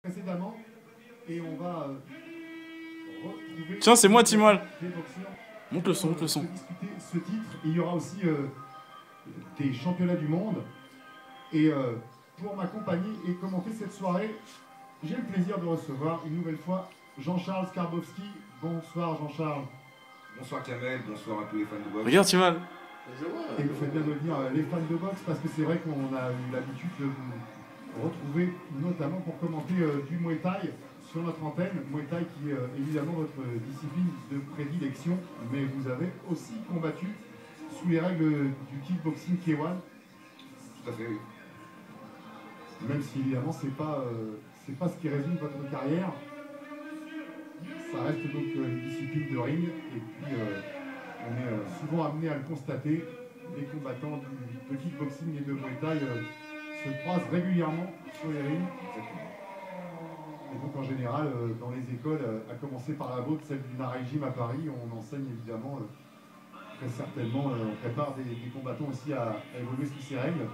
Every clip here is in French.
précédemment et on va retrouver. Tiens, c'est moi, Timal. Monte le son, Discuter ce titre. Il y aura aussi des championnats du monde. Et pour m'accompagner et commenter cette soirée, j'ai le plaisir de recevoir une nouvelle fois Jean-Charles Skarbowski. Bonsoir Jean-Charles. Bonsoir Kamel, bonsoir à tous les fans de boxe. Regarde, Timal. Et vous faites bien de le dire, les fans de boxe, parce que c'est vrai qu'on a eu l'habitude de vous retrouver notamment pour commenter du Muay Thai sur notre antenne. Muay Thai qui est évidemment votre discipline de prédilection, mais vous avez aussi combattu sous les règles du kickboxing K1. Tout à fait, oui. Même si évidemment c'est pas ce qui résume votre carrière. Ça reste donc une discipline de ring, et puis on est souvent amené à le constater, les combattants de kickboxing et de Muay Thai se croisent régulièrement sur les rings. Et donc en général, dans les écoles, à commencer par la vôtre, celle du Nara Gym à Paris, on enseigne évidemment, très certainement, on prépare des combattants aussi à évoluer sous ces règles.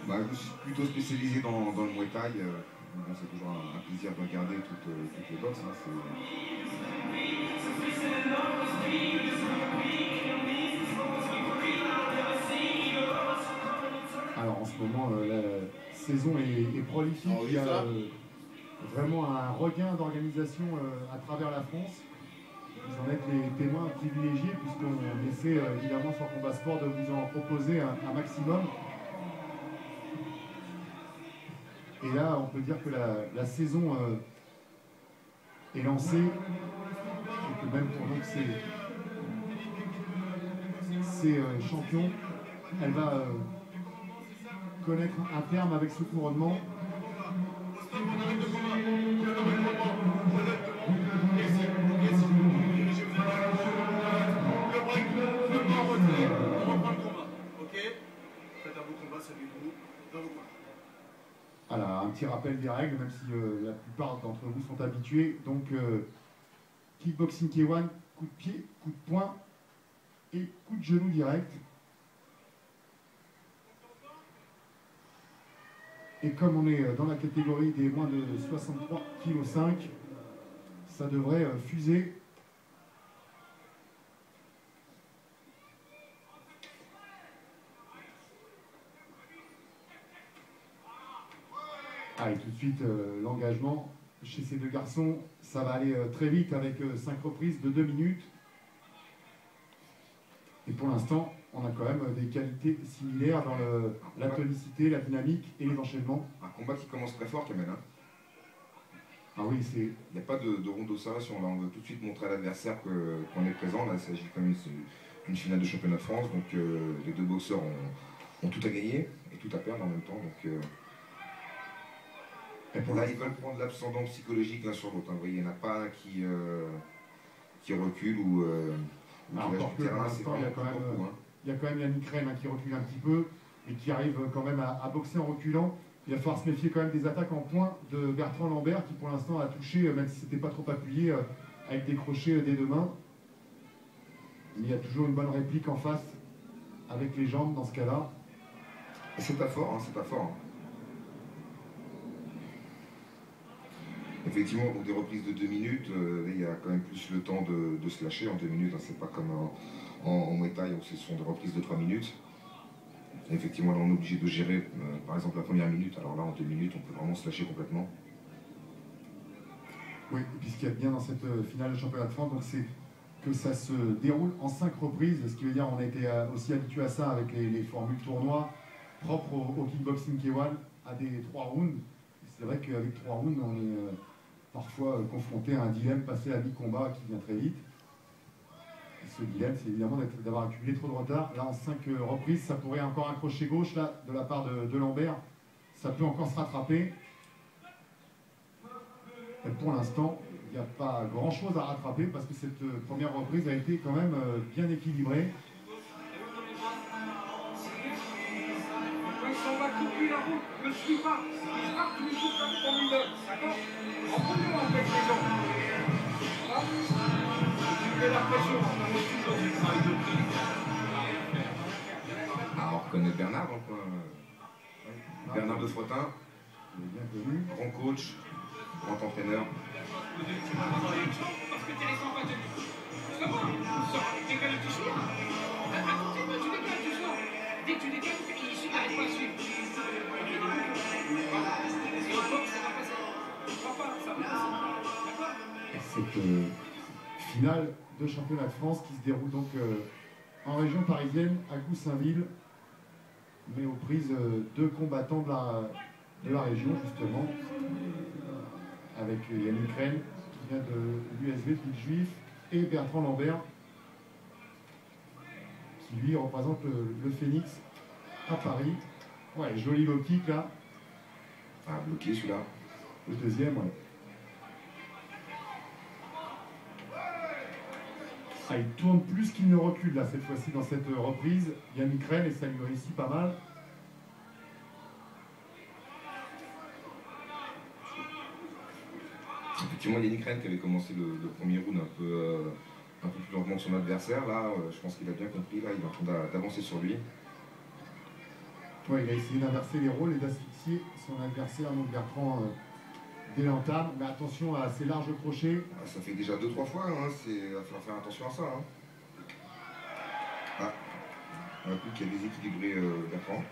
Bah, je suis plutôt spécialisé dans le Muay Thai. Bon, c'est toujours un plaisir de regarder toutes les boxes. Hein, Alors en ce moment, la saison est prolifique. Il y a vraiment un regain d'organisation à travers la France. Vous en êtes les témoins privilégiés, puisqu'on essaie évidemment sur Combat Sport de vous en proposer un maximum. Et là, on peut dire que la saison est lancée, et que même pour donc ces champions, elle va connaître un terme avec ce couronnement. Alors, un petit rappel des règles, même si la plupart d'entre vous sont habitués. Donc, kickboxing K1, coup de pied, coup de poing et coup de genou direct. Et comme on est dans la catégorie des moins de 63,5 kg, ça devrait fuser. Et tout de suite, l'engagement chez ces deux garçons, ça va aller très vite avec 5 reprises de 2 minutes. Et pour l'instant, on a quand même des qualités similaires dans la tonicité, la dynamique et les enchaînements. Un combat qui commence très fort, Kamel. Hein. Ah oui, c'est... Il n'y a pas de ronde d'observation. Là, on veut tout de suite montrer à l'adversaire qu'on est présent. Là, il s'agit quand même d'une finale de championnat de France. Donc, les deux boxeurs ont tout à gagner et tout à perdre en même temps. Donc, là, ils veulent prendre l'ascendant psychologique l'un sur l'autre. Hein. Vous voyez, il n'y en a pas un qui recule ou qui lâche du terrain. C'est vraiment tout beaucoup. Il y a quand même Yannick Rennes qui recule un petit peu, mais qui arrive quand même à boxer en reculant. Il va falloir se méfier quand même des attaques en poing de Bertrand Lambert, qui pour l'instant a touché, même si c'était pas trop appuyé, avec des crochets des deux mains. Mais il y a toujours une bonne réplique en face, avec les jambes dans ce cas-là. C'est pas fort, hein, c'est pas fort. Hein. Effectivement, pour des reprises de 2 minutes, il y a quand même plus le temps de se lâcher en 2 minutes. Hein, c'est pas comme en Muay Thai où ce sont des reprises de 3 minutes. Et effectivement, là, on est obligé de gérer, par exemple, la première minute. Alors là, en 2 minutes, on peut vraiment se lâcher complètement. Oui, et puis ce qu'il y a de bien dans cette finale de championnat de France, c'est que ça se déroule en 5 reprises. Ce qui veut dire qu'on a été aussi habitué à ça avec les formules tournois propres au kickboxing K1 à des 3 rounds. C'est vrai qu'avec 3 rounds, on est parfois confronté à un dilemme passé à mi-combat qui vient très vite. Et ce dilemme, c'est évidemment d'avoir accumulé trop de retard. Là, en 5 reprises, ça pourrait encore un crochet gauche là, de la part de Lambert. Ça peut encore se rattraper. Et pour l'instant, il n'y a pas grand-chose à rattraper parce que cette première reprise a été quand même bien équilibrée. On va couper la route, ne me suis pas. Je pars tous les jours comme une heure, d'accord? En prenant avec les gens. Tu mets la pression, on est toujours du travail de prix. Ah, on reconnaît Bernard, donc, Bernard de Frotin, grand coach, grand entraîneur. Parce que t'es resté en bas de lui. Ça va, décale le petit sourd. Racontez-moi, tu décales du soir. Dès que tu décales, il n'arrive pas à suivre. Et en boxe, ça va passer. Je crois pas, ça va passer. D'accord? Cette finale de championnat de France qui se déroule donc en région parisienne, à Goussainville, mais aux prises deux combattants de la région, justement, avec Yannick Rennes, qui vient de l'USV de Juif, et Bertrand Lambert, qui lui représente le Phoenix à Paris. Ouais, joli low kick là. Ah, bloqué celui-là. Le deuxième, ouais. Ah, il tourne plus qu'il ne recule là cette fois-ci dans cette reprise. Yannick Rennes, et ça lui réussit pas mal. Effectivement, Yannick Rennes qui avait commencé le premier round un peu plus lentement que son adversaire. Là, je pense qu'il a bien compris. Là, il est en train d'avancer sur lui. Ouais, il a essayé d'inverser les rôles et d'asphyxier son adversaire, donc Bertrand, dès l'entame. Mais attention à ces larges crochets. Ah, ça fait déjà 2-3 fois. Hein. Il va falloir faire attention à ça. Hein. Ah, un coup qui a déséquilibré Bertrand.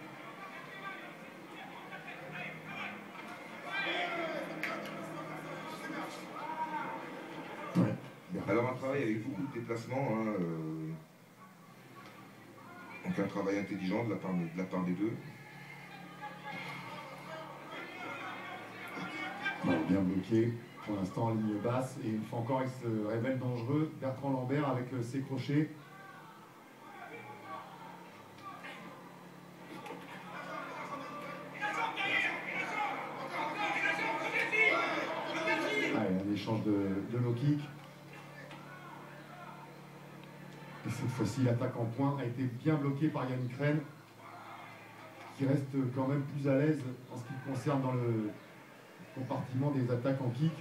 Ouais. Alors un travail avec beaucoup de déplacements, hein, donc un travail intelligent de la part des deux. Ouais, bien bloqué pour l'instant en ligne basse, et une fois encore il se révèle dangereux. Bertrand Lambert avec ses crochets. Allez, un échange de low kick. Et cette fois-ci, l'attaque en point a été bien bloquée par Yannick Rennes, qui reste quand même plus à l'aise en ce qui le concerne dans le compartiment des attaques en kick.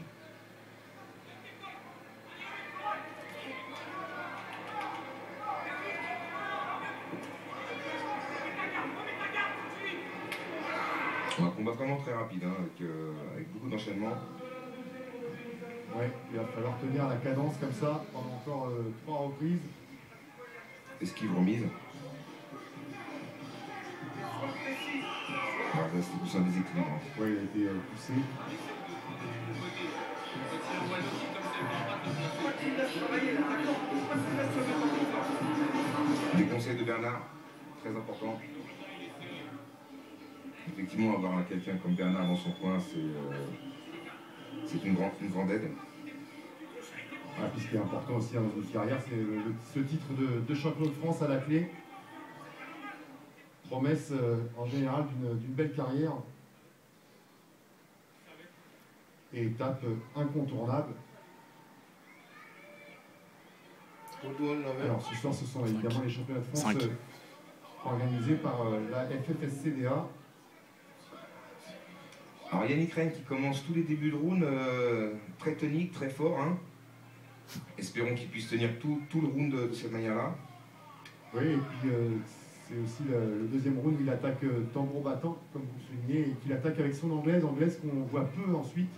Un combat vraiment très rapide, hein, avec beaucoup d'enchaînements. Ouais, il va falloir tenir la cadence comme ça pendant encore 3 reprises. Esquive remise. Voilà, c'était plus un déséquilibre. Hein. Ouais, il a été poussé. Des conseils de Bernard, très importants. Effectivement, avoir quelqu'un comme Bernard dans son coin, c'est une grande aide. Ah, puis ce qui est important aussi dans une carrière, c'est ce titre de champion de France à la clé. Promesse en général d'une belle carrière. Et étape incontournable. Alors ce soir, ce sont évidemment les championnats de France organisés par la FFSCDA. Alors Yannick Rennes qui commence tous les débuts de round très tonique, très fort. Hein. Espérons qu'il puisse tenir tout le round de cette manière-là. Oui, et puis c'est aussi le deuxième round où il attaque tambour battant, comme vous le soulignez, et qu'il attaque avec son anglaise qu'on voit peu ensuite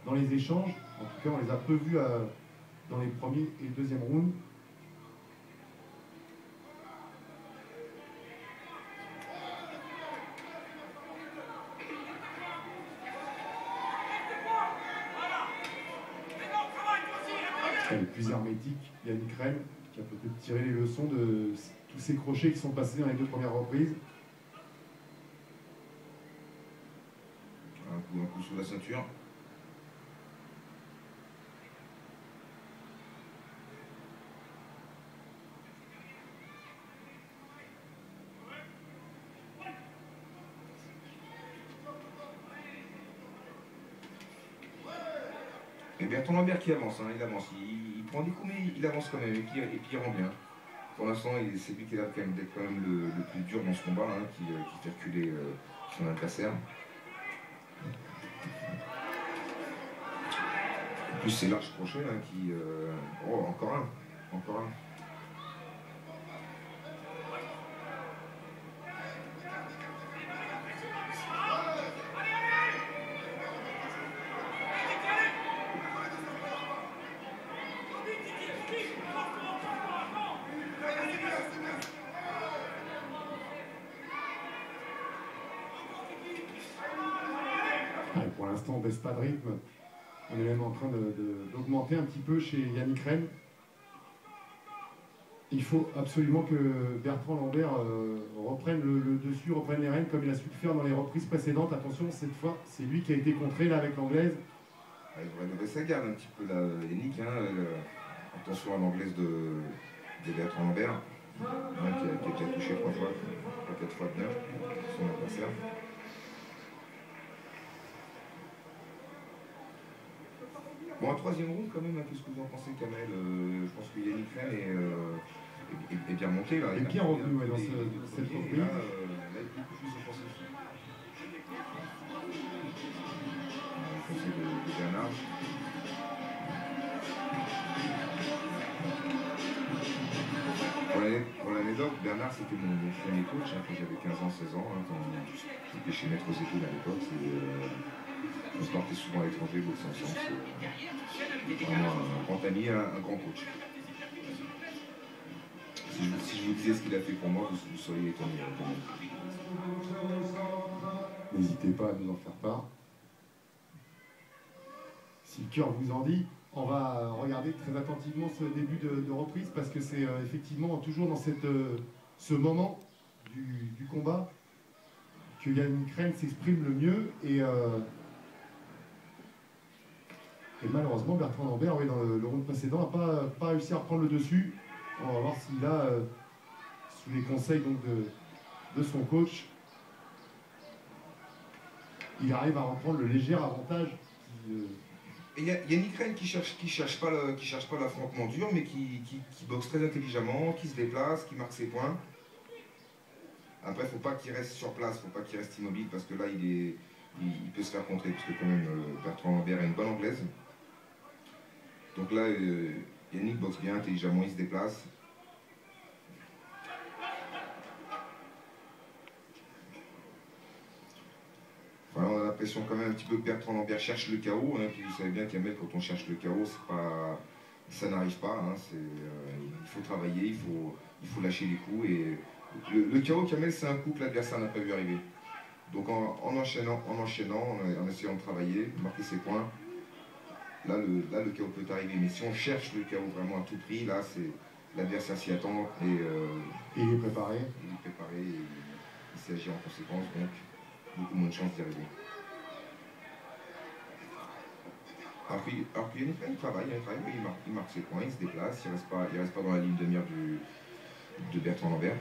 dans les échanges. En tout cas, on les a peu vus dans les premiers et deuxième rounds. Elle est plus hermétique, Yannick Rennes, qui a peut-être tiré les leçons de tous ces crochets qui sont passés dans les 2 premières reprises. Un coup sous la ceinture. Et Bertrand Lambert qui avance, hein, il avance. Il prend des coups, mais il avance quand même, et puis il rend bien. Pour l'instant, c'est lui qui est là d'être quand même le plus dur dans ce combat, hein, qui fait reculer son adversaire. En plus, c'est large crochet hein, qui... Oh, encore un. Encore un. pour l'instant, on ne baisse pas de rythme. On est même en train d'augmenter un petit peu chez Yannick Rennes. Il faut absolument que Bertrand Lambert reprenne le dessus, reprenne les rênes comme il a su le faire dans les reprises précédentes. Attention, cette fois, c'est lui qui a été contré là avec l'anglaise. Ah, il devrait lever sa garde un petit peu là, Yannick. Attention à l'anglaise de Bertrand Lambert, qui a déjà touché 3 fois, 4 fois de 9, son adversaire. Bon, un troisième round quand même, qu'est-ce que vous en pensez, Kamel? Je pense que Yannick Rennes est bien monté là. Il est bien revenu dans cette reprise. Là, il est beaucoup plus offensif. Conseil de Bernard. Pour l'anecdote, Bernard c'était mon premier coach quand j'avais 15 ans, 16 ans, quand j'étais chez Maître Zéto à l'époque. On se partait souvent à l'étranger, boxer ensemble. C'est vraiment un grand ami, un grand coach. Si je vous disais ce qu'il a fait pour moi, vous seriez étonné. N'hésitez pas à nous en faire part. Si le cœur vous en dit, on va regarder très attentivement ce début de reprise parce que c'est effectivement toujours dans ce moment du combat que Yannick Rennes s'exprime le mieux et malheureusement Bertrand Lambert, oui, dans le round précédent, n'a pas réussi à reprendre le dessus. On va voir s'il a, sous les conseils donc, de son coach, il arrive à reprendre le léger avantage Et Yannick Rennes qui cherche pas l'affrontement dur, mais qui boxe très intelligemment, qui se déplace, qui marque ses points. Après, il ne faut pas qu'il reste sur place, il ne faut pas qu'il reste immobile, parce que là, il peut se faire contrer, parce que quand même, Bertrand Lambert a une bonne anglaise. Donc là, Yannick boxe bien, intelligemment, il se déplace. Enfin, on a l'impression quand même un petit peu que Bertrand Lambert cherche le chaos. Puis vous savez bien qu'Amel, quand on cherche le chaos, ça n'arrive pas. Il faut travailler, il faut lâcher les coups. Et le chaos, Kamel, c'est un coup que l'adversaire n'a pas vu arriver. Donc en enchaînant, en essayant de travailler, de marquer ses points, là le chaos peut arriver. Mais si on cherche le chaos vraiment à tout prix, là c'est l'adversaire s'y attend et il est préparé. Il est préparé et il sait agir en conséquence, donc beaucoup moins de chances d'y arriver. Alors puis Yannick Rennes travaille, il marque ses points, il se déplace, il reste pas dans la ligne de mire de Bertrand Lambert.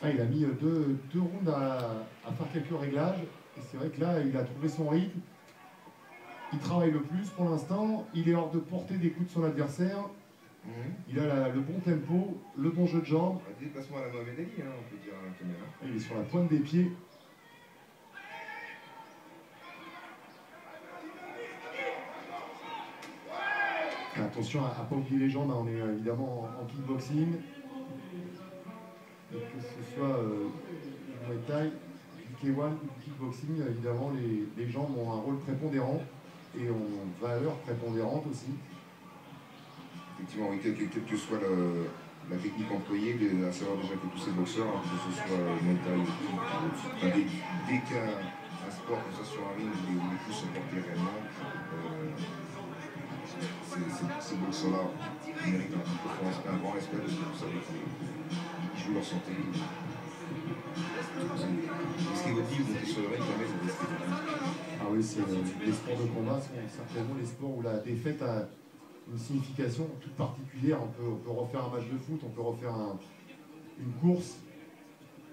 Ah, il a mis deux rounds à faire quelques réglages. Et c'est vrai que là, il a trouvé son rythme. Il travaille le plus pour l'instant. Il est hors de portée des coups de son adversaire. Il a le bon tempo, le bon jeu de jambes. Un déplacement à la Mohamed Ali, on peut dire. Il est sur la pointe des pieds. Attention à ne pas oublier les jambes, on est évidemment en kickboxing. Et que ce soit du Muay Thai, du K1 ou du kickboxing, évidemment les jambes ont un rôle prépondérant et ont une valeur prépondérante aussi. Effectivement, oui, quelle que soit la technique employée, à savoir déjà que tous ces boxeurs, que ce soit Muay Thai ou dès qu'un sport comme ça sur un ring où les coups sont portés réellement, ces boxeurs-là méritent un grand respect de ce que vous savez qu'ils jouent leur santé. Ce qui est votre vie, vous montez sur le ring, jamais c'est risqué. Ah oui, les sports de combat sont certainement les sports où la défaite a une signification toute particulière. On peut refaire un match de foot, on peut refaire une course,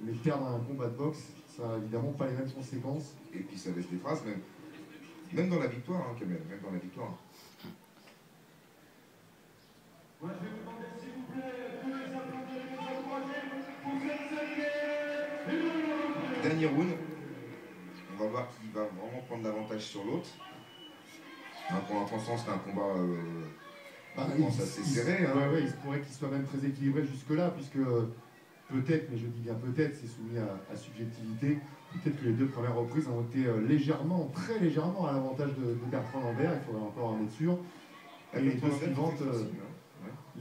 mais perdre un combat de boxe, ça n'a évidemment pas les mêmes conséquences. Et puis ça laisse des traces, même dans la victoire, Kamel, même dans la victoire. Moi, je vais vous demander, s'il vous plaît, tous les applaudissements qui sont encouragés pour cette 5e. Dernier round, on va voir qui va vraiment prendre l'avantage sur l'autre. Pour l'instant, c'est un combat assez serré. Ouais, il se pourrait qu'il soit même très équilibré jusque-là, puisque peut-être, mais je dis bien peut-être, c'est soumis à subjectivité. Peut-être que les deux premières reprises ont été très légèrement à l'avantage de Bertrand Lambert, il faudrait encore en être sûr. Et les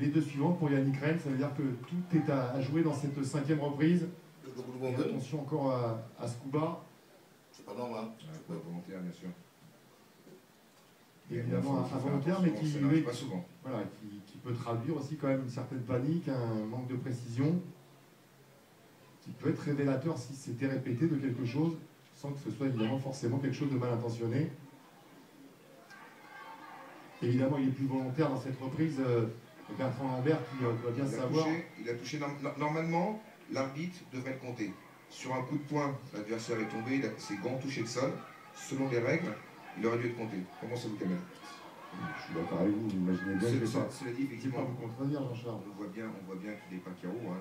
deux suivantes pour Yannick Rennes, ça veut dire que tout est à jouer dans cette 5e reprise. Attention encore à ce coup bas. pas normal. Pas volontaire, bien sûr. Évidemment, Faut un faire volontaire, mais attention, qui, ça n'arrive pas souvent. voilà, qui peut traduire aussi quand même une certaine panique, un manque de précision, qui peut être révélateur si c'était répété de quelque chose, sans que ce soit évidemment forcément quelque chose de mal intentionné. Évidemment, il est plus volontaire dans cette reprise, Bertrand Lambert, qui doit bien savoir. Il a touché. Normalement, l'arbitre devrait le compter. Sur un coup de poing, l'adversaire est tombé, ses gants ont touché le sol. Selon les règles, il aurait dû être compté. Comment ça vous calme? Je suis d'accord avec vous, vous imaginez bien que ça. Cela dit, C'est pas effectivement, vous contredire, Jean-Charles. on voit bien qu'il n'est pas KO, hein,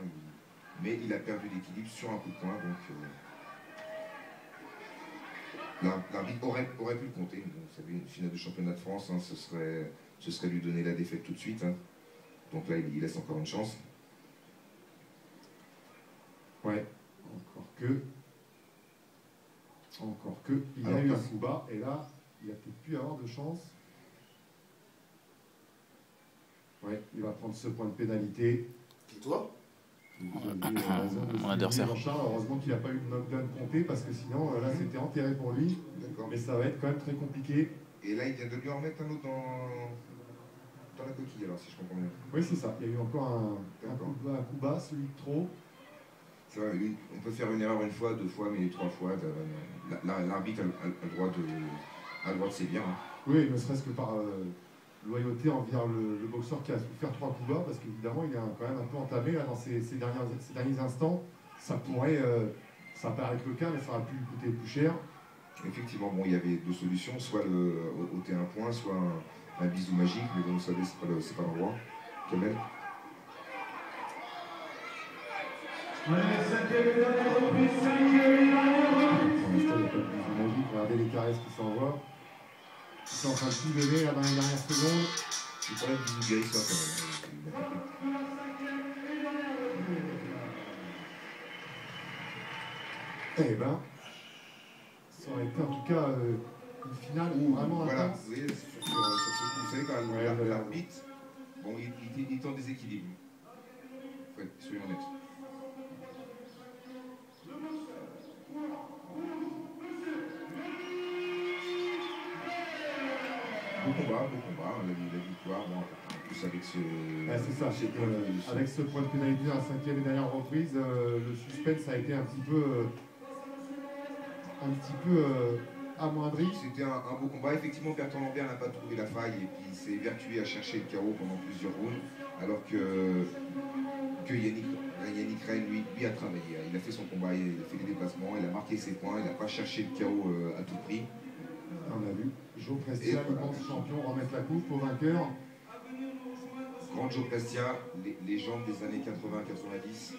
mais il a perdu l'équilibre sur un coup de poing, donc l'arbitre aurait pu le compter. Bon, vous savez, une finale de championnat de France, hein, ce serait lui donner la défaite tout de suite. Hein. Donc là, il laisse encore une chance. Ouais, encore que, il a eu un coup bas, et là, il a peut-être pu avoir de chance. Ouais, il va prendre ce point de pénalité. Et toi? Mon adversaire. Heureusement qu'il n'a pas eu de knockdown compté, parce que sinon, là, c'était enterré pour lui. Mais ça va être quand même très compliqué. Et là, il vient de lui en mettre un autre dans la coquille, alors, si je comprends bien. Oui, c'est ça. Il y a eu encore un coup bas, celui de trop. C'est vrai, on peut faire une erreur une fois, deux fois, mais trois fois, l'arbitre a le droit de sévir. Hein. Oui, ne serait-ce que par loyauté envers le boxeur qui a souffert 3 coups bas, parce qu'évidemment, il est quand même un peu entamé là, dans ces derniers instants. Ça pourrait, ça paraît être le cas, mais ça aurait pu lui coûter plus cher. Effectivement, bon, il y avait deux solutions, soit ôter un point, soit un bisou magique, mais bon, vous savez, c'est pas l'endroit. Kamel. Allez, 5e et dernière reprise, 5e et dernière reprise. Pour l'instant, il n'y a pas de bisou magique. Regardez les caresses qui s'envoient. Ils sont en train de tout donner là dans les dernières secondes. Il faut pas la bisou guérisseur quand même. Eh ben, ça aurait été en tout cas une finale vraiment Voilà, intense. vous voyez, sur ce coup, vous savez quand même, l'arbitre, bon, il est en déséquilibre. Soyons honnêtes. Beau combat, la victoire, bon, en plus avec ce... C'est ça, avec ce point de pénalité à la 5e et dernière reprise, le suspense a été un petit peu amoindri. C'était un beau combat. Effectivement, Bertrand Lambert n'a pas trouvé la faille et puis il s'est évertué à chercher le KO pendant plusieurs rounds, alors que Yannick Rey, lui, a travaillé. Il a fait son combat, il a fait les déplacements, il a marqué ses points, il n'a pas cherché le KO à tout prix. On a vu Joe Prestia, l'immense champion, remettre la coupe au vainqueur. Grand Joe Prestia, légende des années 80-90.